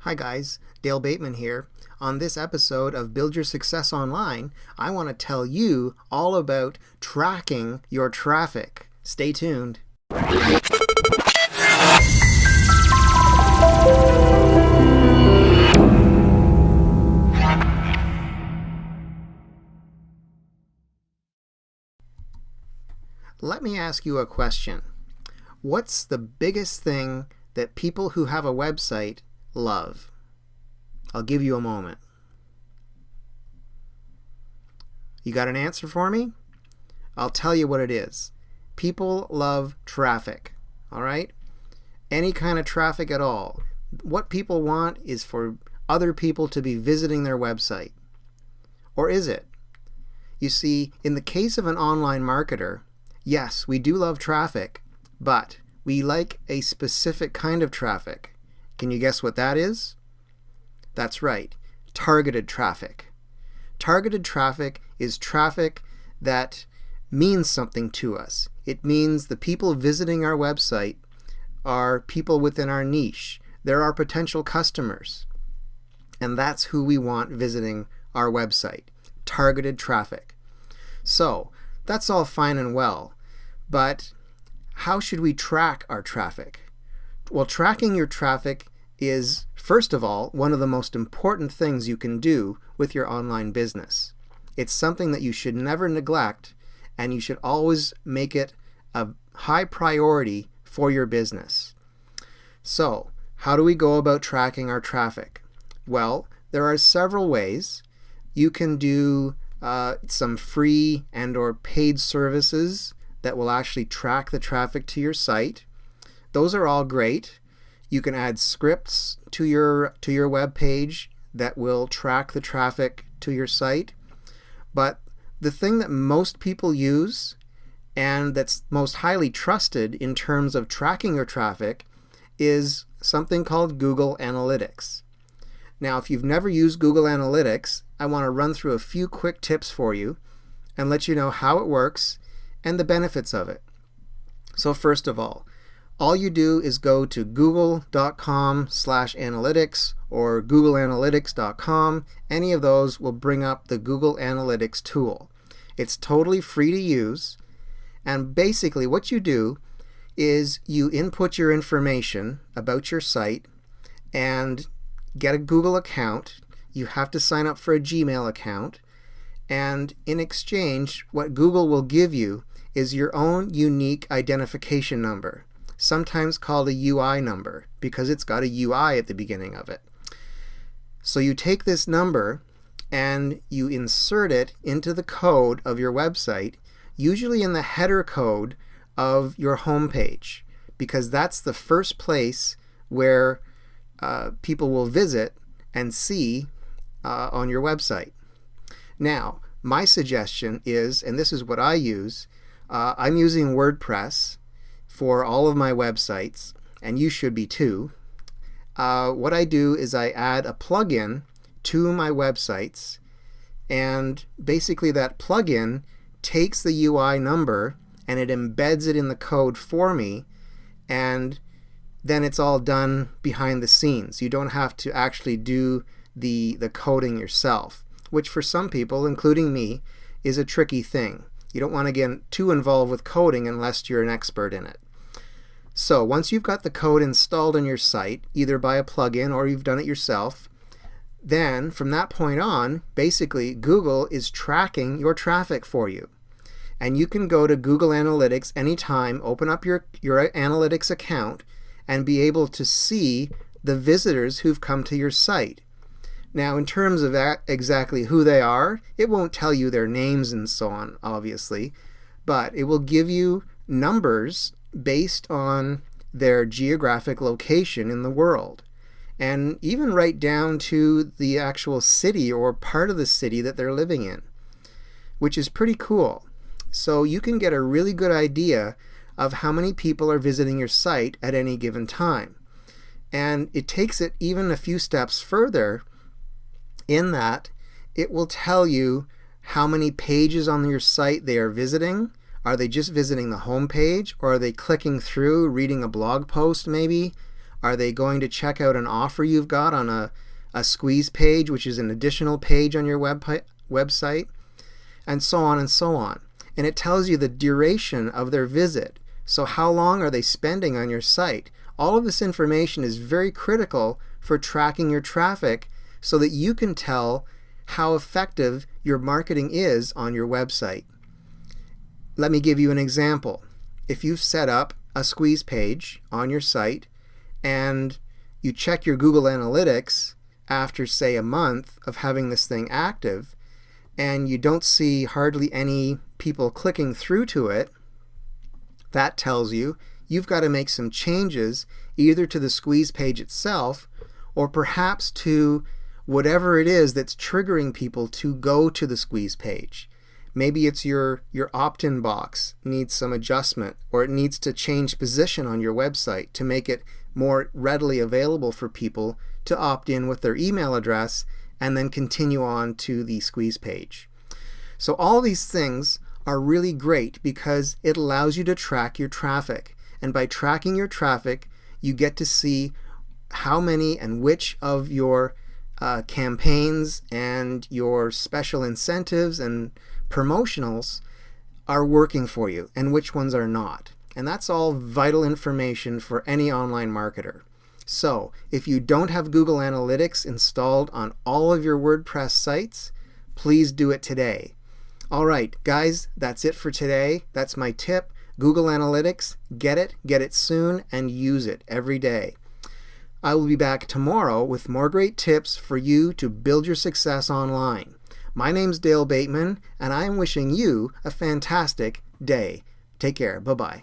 Hi guys, Dale Bateman here. On this episode of Build Your Success Online, I want to tell you all about tracking your traffic. Stay tuned. Let me ask you a question. What's the biggest thing that people who have a website love? I'll give you a moment. You got an answer for me? I'll tell you what it is. People love traffic, all right? Any kind of traffic at all. What people want is for other people to be visiting their website. Or is it? You see, in the case of an online marketer, yes, we do love traffic, but we like a specific kind of traffic. Can you guess what that is? That's right, targeted traffic. Targeted traffic is traffic that means something to us. It means the people visiting our website are people within our niche. They're our potential customers. And that's who we want visiting our website. Targeted traffic. So, that's all fine and well, but how should we track our traffic? Well, tracking your traffic is, first of all, one of the most important things you can do with your online business. It's something that you should never neglect, and you should always make it a high priority for your business. So, how do we go about tracking our traffic? Well, there are several ways. You can do some free and or paid services that will actually track the traffic to your site. Those are all great. You can add scripts to your web page that will track the traffic to your site. But the thing that most people use and that's most highly trusted in terms of tracking your traffic is something called Google Analytics. Now, if you've never used Google Analytics, I want to run through a few quick tips for you and let you know how it works and the benefits of it. So first of all you do is go to google.com/analytics or googleanalytics.com. Any of those will bring up the Google Analytics tool. It's totally free to use, and basically what you do is you input your information about your site and get a Google account. You have to sign up for a Gmail account, and in exchange what Google will give you is your own unique identification number, sometimes called a UI number because it's got a UI at the beginning of it. So you take this number and you insert it into the code of your website, usually in the header code of your home page, because that's the first place where people will visit and see on your website. Now, my suggestion is, and this is what I use, I'm using WordPress for all of my websites, and you should be too. What I do is I add a plugin to my websites, and basically that plugin takes the UI number and it embeds it in the code for me, and then it's all done behind the scenes. You don't have to actually do the coding yourself, which for some people, including me, is a tricky thing. You don't want to get too involved with coding unless you're an expert in it. So once you've got the code installed on your site, either by a plugin or you've done it yourself, then from that point on, basically Google is tracking your traffic for you. And you can go to Google Analytics anytime, open up your Analytics account, and be able to see the visitors who've come to your site. Now, in terms of exactly who they are, it won't tell you their names and so on, obviously, but it will give you numbers based on their geographic location in the world, and even right down to the actual city or part of the city that they're living in, which is pretty cool. So you can get a really good idea of how many people are visiting your site at any given time. And it takes it even a few steps further in that it will tell you how many pages on your site they are visiting. Are they just visiting the home page, or are they clicking through, reading a blog post maybe? Are they going to check out an offer you've got on a squeeze page, which is an additional page on your website? And so on and so on. And it tells you the duration of their visit. So how long are they spending on your site? All of this information is very critical for tracking your traffic so that you can tell how effective your marketing is on your website. Let me give you an example. If you've set up a squeeze page on your site and you check your Google Analytics after, say, a month of having this thing active, and you don't see hardly any people clicking through to it, that tells you you've got to make some changes either to the squeeze page itself or perhaps to whatever it is that's triggering people to go to the squeeze page. Maybe it's your opt-in box needs some adjustment, or it needs to change position on your website to make it more readily available for people to opt in with their email address and then continue on to the squeeze page. So all these things are really great because it allows you to track your traffic. And by tracking your traffic, you get to see how many and which of your campaigns and your special incentives and promotionals are working for you and which ones are not. And that's all vital information for any online marketer. So if you don't have Google Analytics installed on all of your WordPress sites, please do it today. All right, guys, that's it for today. That's my tip. Google Analytics, get it soon, and use it every day. I will be back tomorrow with more great tips for you to build your success online. My name's Dale Bateman, and I am wishing you a fantastic day. Take care. Bye-bye.